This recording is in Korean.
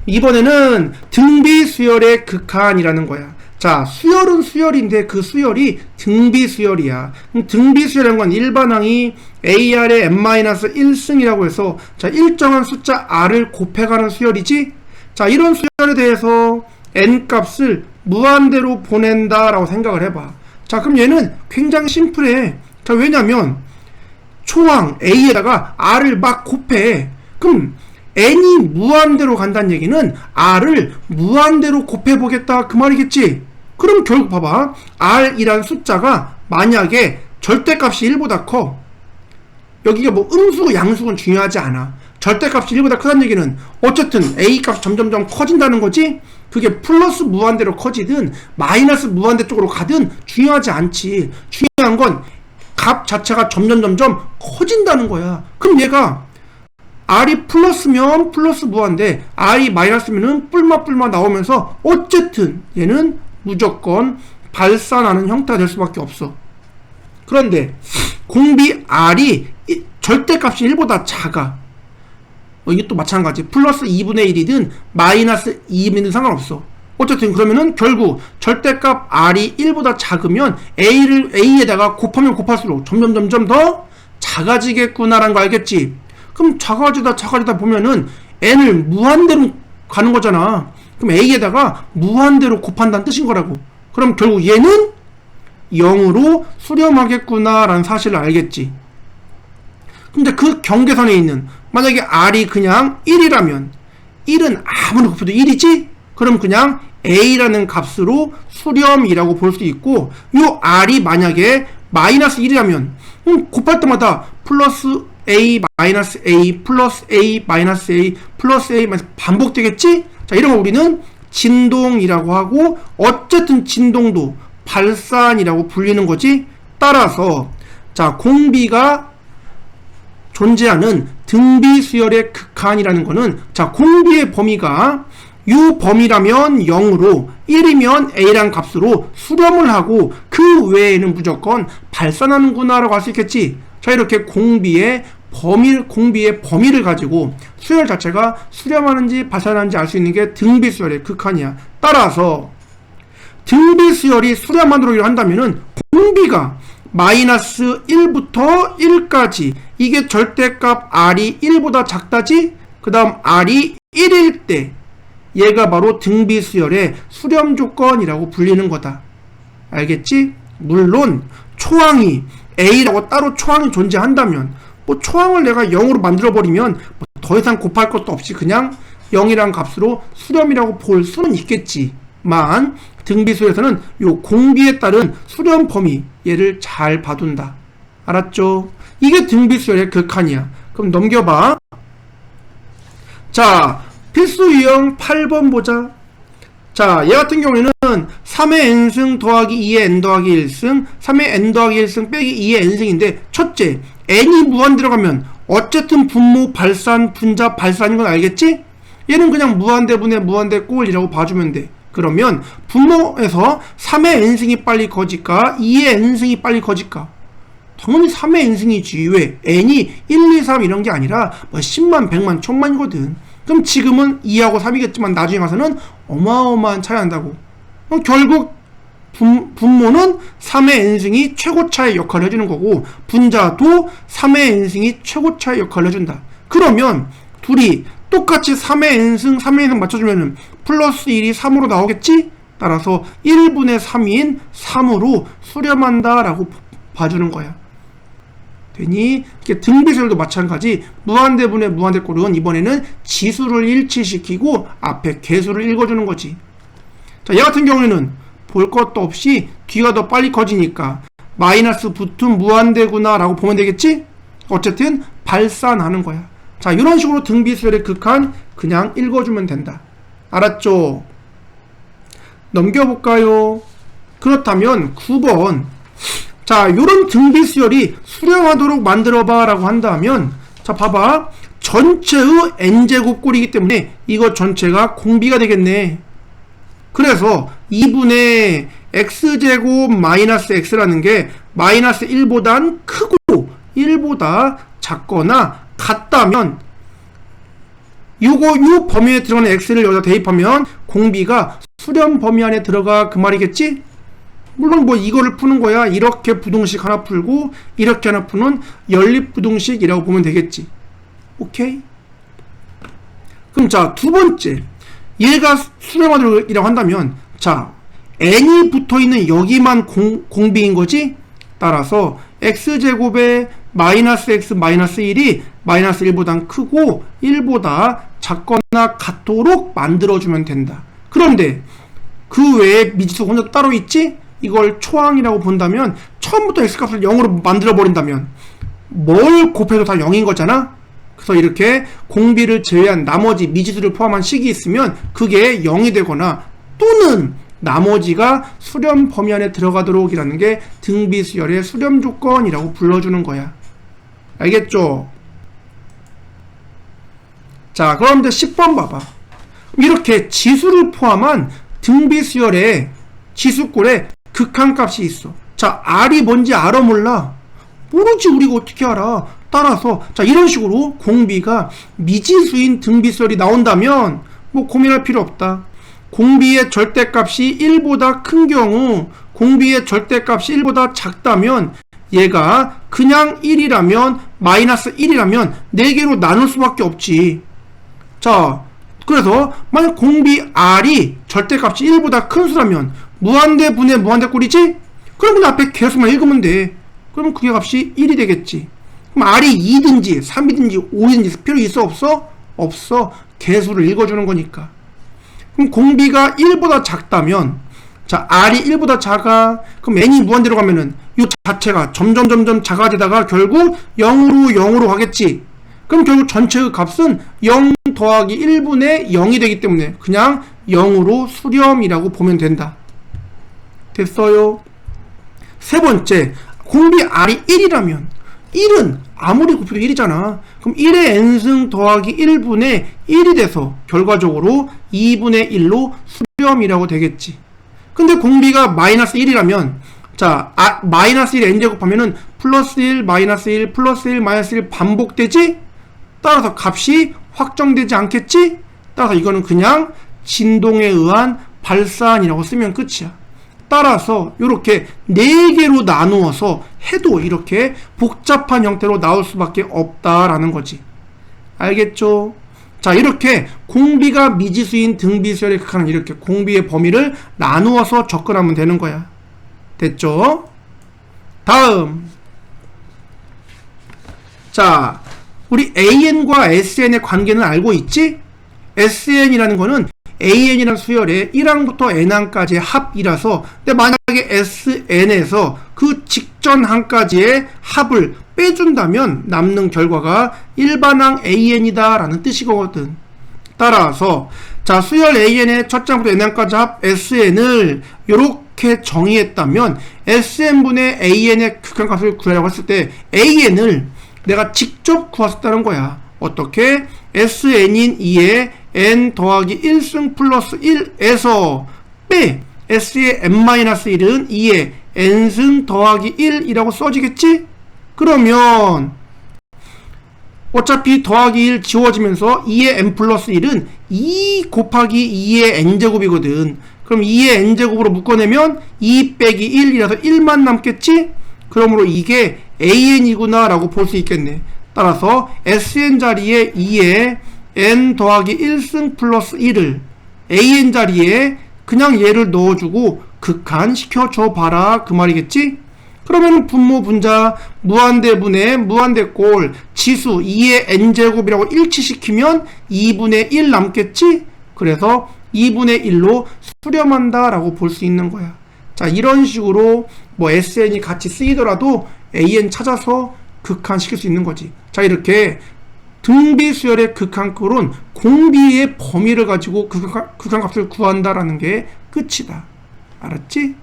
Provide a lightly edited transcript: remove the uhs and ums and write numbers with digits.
이번에는 등비 수열의 극한이라는 거야. 자, 수열은 수열인데 그 수열이 등비 수열이야. 등비 수열이라는 건 일반항이 AR의 n-1승이라고 해서 자, 일정한 숫자 r을 곱해가는 수열이지. 자, 이런 수열에 대해서 n 값을 무한대로 보낸다라고 생각을 해봐. 자, 그럼 얘는 굉장히 심플해. 자, 왜냐면 초항 A에다가 R을 막 곱해. 그럼 n이 무한대로 간다는 얘기는 R을 무한대로 곱해보겠다 그 말이겠지. 그럼 결국 봐봐. R이란 숫자가 만약에 절대값이 1보다 커. 여기가 뭐 음수 양수는 중요하지 않아. 절대값이 1보다 크다는 얘기는 어쨌든 A값이 점점점 커진다는 거지. 그게 플러스 무한대로 커지든 마이너스 무한대 쪽으로 가든 중요하지 않지. 중요한 건 값 자체가 점점점점 커진다는 거야. 그럼 얘가 R이 플러스면 플러스 무한대, R이 마이너스면은 뿔마 나오면서 어쨌든 얘는 무조건 발산하는 형태가 될 수밖에 없어. 그런데 공비 R이 절대값이 1보다 작아. 이것도 마찬가지. 플러스 2분의 1이든 마이너스 2이든 상관없어. 어쨌든 그러면은 결국 절대값 R이 1보다 작으면 A에다가 곱하면 곱할수록 점점 더 작아지겠구나라는 거 알겠지? 그럼 작아지다 보면은 n을 무한대로 가는 거잖아. 그럼 A에다가 무한대로 곱한다는 뜻인 거라고. 그럼 결국 얘는 0으로 수렴하겠구나라는 사실을 알겠지. 근데 그 경계선에 있는 만약에 R이 그냥 1이라면 1은 아무리 곱해도 1이지? 그럼 그냥 A라는 값으로 수렴이라고 볼 수 있고, 요 R이 만약에 마이너스 1이라면 곱할 때마다 플러스 A 마이너스 A 플러스 A 마이너스 A 플러스 A 마이너스 반복되겠지? 자, 이런 거 우리는 진동이라고 하고, 어쨌든 진동도 발산이라고 불리는 거지. 따라서 자, 공비가 존재하는 등비 수열의 극한이라는 거는, 자, 공비의 범위가 이 범위라면 0으로 1이면 A란 값으로 수렴을 하고 그 외에는 무조건 발산하는구나 라고 할 수 있겠지. 자, 이렇게 공비의 범위를 가지고 수열 자체가 수렴하는지 발산하는지 알 수 있는 게 등비 수열의 극한이야. 따라서 등비 수열이 수렴하도록 한다면은 공비가 마이너스 1부터 1까지 이게 절대값 R이 1보다 작다지? 그 다음 R이 1일 때 얘가 바로 등비 수열의 수렴 조건이라고 불리는 거다. 알겠지? 물론 초항이 A라고 따로 초항이 존재한다면 뭐 초항을 내가 0으로 만들어버리면 뭐 더 이상 곱할 것도 없이 그냥 0이란 값으로 수렴이라고 볼 수는 있겠지만 등비수열에서는 요 공비에 따른 수렴 범위 얘를 잘 봐둔다. 알았죠? 이게 등비수열의 극한이야. 그럼 넘겨봐. 자, 필수 유형 8번 보자. 자, 얘 같은 경우에는 3의 n승 더하기 2의 n 더하기 1승 3의 n 더하기 1승 빼기 2의 n승인데, 첫째 n이 무한 들어가면 어쨌든 분모 발산 분자 발산인 건 알겠지? 얘는 그냥 무한대분의 무한대 꼴이라고 봐주면 돼. 그러면 분모에서 3의 n승이 빨리 커질까 2의 n승이 빨리 커질까? 당연히 3의 n승이지. 왜? n이 1, 2, 3 이런 게 아니라 뭐 10만 100만 1000만이거든. 그럼 지금은 2하고 3이겠지만 나중에 가서는 어마어마한 차이 난다고. 그럼 결국 분모는 3의 n승이 최고차의 역할을 해주는 거고, 분자도 3의 n승이 최고차의 역할을 해준다. 그러면 둘이 똑같이 3의 n승 3의 n승 맞춰주면은 플러스 1이 3으로 나오겠지? 따라서 1분의 3인 3으로 수렴한다 라고 봐주는 거야. 되니? 이렇게 등비수열도 마찬가지. 무한대분의 무한대꼴은 이번에는 지수를 일치시키고 앞에 개수를 읽어주는 거지. 자, 얘 같은 경우에는 볼 것도 없이 뒤가 더 빨리 커지니까 마이너스 붙은 무한대구나 라고 보면 되겠지? 어쨌든 발산하는 거야. 자, 이런 식으로 등비수열의 극한 그냥 읽어주면 된다. 알았죠? 넘겨볼까요? 그렇다면 9번. 자, 요런 등비수열이 수렴하도록 만들어봐 라고 한다면, 자, 봐봐. 전체의 n제곱 꼴이기 때문에 이거 전체가 공비가 되겠네. 그래서 2분의 x제곱 마이너스 x라는 게 마이너스 1보단 크고 1보다 작거나 같다면 요 범위에 들어가는 x를 여기다 대입하면 공비가 수렴 범위 안에 들어가 그 말이겠지? 물론 뭐 이거를 푸는 거야. 이렇게 부등식 하나 풀고 이렇게 하나 푸는 연립부등식이라고 보면 되겠지. 오케이? 그럼 자, 두 번째. 얘가 수렴하도록이라고 한다면 자, n이 붙어있는 여기만 공비인 거지? 따라서 x제곱에 마이너스 x 마이너스 1이 마이너스 1보다 크고 1보다 작거나 같도록 만들어주면 된다. 그런데 그 외에 미지수가 혼자 따로 있지? 이걸 초항이라고 본다면 처음부터 x값을 0으로 만들어 버린다면 뭘 곱해도 다 0인 거잖아? 그래서 이렇게 공비를 제외한 나머지 미지수를 포함한 식이 있으면 그게 0이 되거나 또는 나머지가 수렴 범위 안에 들어가도록 이라는 게 등비수열의 수렴 조건이라고 불러주는 거야. 알겠죠? 자, 그럼 이제 10번 봐봐. 이렇게 지수를 포함한 등비수열의 지수꼴에 극한값이 있어. 자, R이 뭔지 알아 몰라? 모르지. 우리가 어떻게 알아? 따라서 자, 이런 식으로 공비가 미지수인 등비수열이 나온다면 뭐 고민할 필요 없다. 공비의 절대값이 1보다 큰 경우 공비의 절대값이 1보다 작다면 얘가 그냥 1이라면 마이너스 1이라면 4개로 나눌 수밖에 없지. 자, 그래서 만약 공비 R이 절대값이 1보다 큰 수라면 무한대 분의 무한대 꼴이지? 그럼 그냥 앞에 계속만 읽으면 돼. 그러면 그게 값이 1이 되겠지. 그럼 R이 2든지 3이든지 5이든지 필요 있어 없어? 없어. 개수를 읽어주는 거니까. 그럼 공비가 1보다 작다면 자, R이 1보다 작아. 그럼 n이 무한대로 가면은 이 자체가 점점 작아지다가 결국 0으로 가겠지. 그럼 결국 전체의 값은 0 더하기 1분의 0이 되기 때문에 그냥 0으로 수렴이라고 보면 된다. 됐어요? 세 번째, 공비 R이 1이라면 1은 아무리 곱해도 1이잖아. 그럼 1의 n승 더하기 1분의 1이 돼서 결과적으로 2분의 1로 수렴이라고 되겠지. 근데 공비가 마이너스 1이라면 자, 마이너스 1 n제곱 하면은 플러스 1, 마이너스 1, 플러스 1, 마이너스 1 반복되지? 따라서 값이 확정되지 않겠지? 따라서 이거는 그냥 진동에 의한 발산이라고 쓰면 끝이야. 따라서 이렇게 4개로 나누어서 해도 이렇게 복잡한 형태로 나올 수밖에 없다라는 거지. 알겠죠? 자, 이렇게 공비가 미지수인 등비수열의 극한은 이렇게 공비의 범위를 나누어서 접근하면 되는 거야. 됐죠? 다음. 자, 우리 AN과 SN의 관계는 알고 있지? SN이라는 거는 AN이라는 수열의 1항부터 N항까지의 합이라서 근데 만약에 SN에서 그 직전 항까지의 합을 빼준다면 남는 결과가 일반항 AN이다 라는 뜻이거든. 따라서 자, 수열 AN의 첫째 항부터 N항까지 합 SN을 이렇게 정의했다면 SN분의 AN의 극한값을 구하라고 했을 때 AN을 내가 직접 구했다는 거야. 어떻게? SN인 2에 n 더하기 1승 플러스 1에서 빼 s의 n-1은 2에 n승 더하기 1이라고 써지겠지? 그러면 어차피 더하기 1 지워지면서 2의 n 플러스 1은 2 곱하기 2의 n제곱이거든. 그럼 2의 n제곱으로 묶어내면 2 빼기 1이라서 1만 남겠지? 그러므로 이게 an이구나 라고 볼 수 있겠네. 따라서 sn 자리에 2의 n 더하기 1승 플러스 1을 an 자리에 그냥 얘를 넣어주고 극한시켜줘 봐라 그 말이겠지? 그러면 분모 분자 무한대분의 무한대꼴 지수 2의 n제곱이라고 일치시키면 2분의 1 남겠지? 그래서 2분의 1로 수렴한다 라고 볼 수 있는 거야. 자, 이런 식으로 뭐 SN이 같이 쓰이더라도 AN 찾아서 극한시킬 수 있는 거지. 자, 이렇게 등비수열의 극한꼴은 공비의 범위를 가지고 극한값을 구한다라는 게 끝이다. 알았지?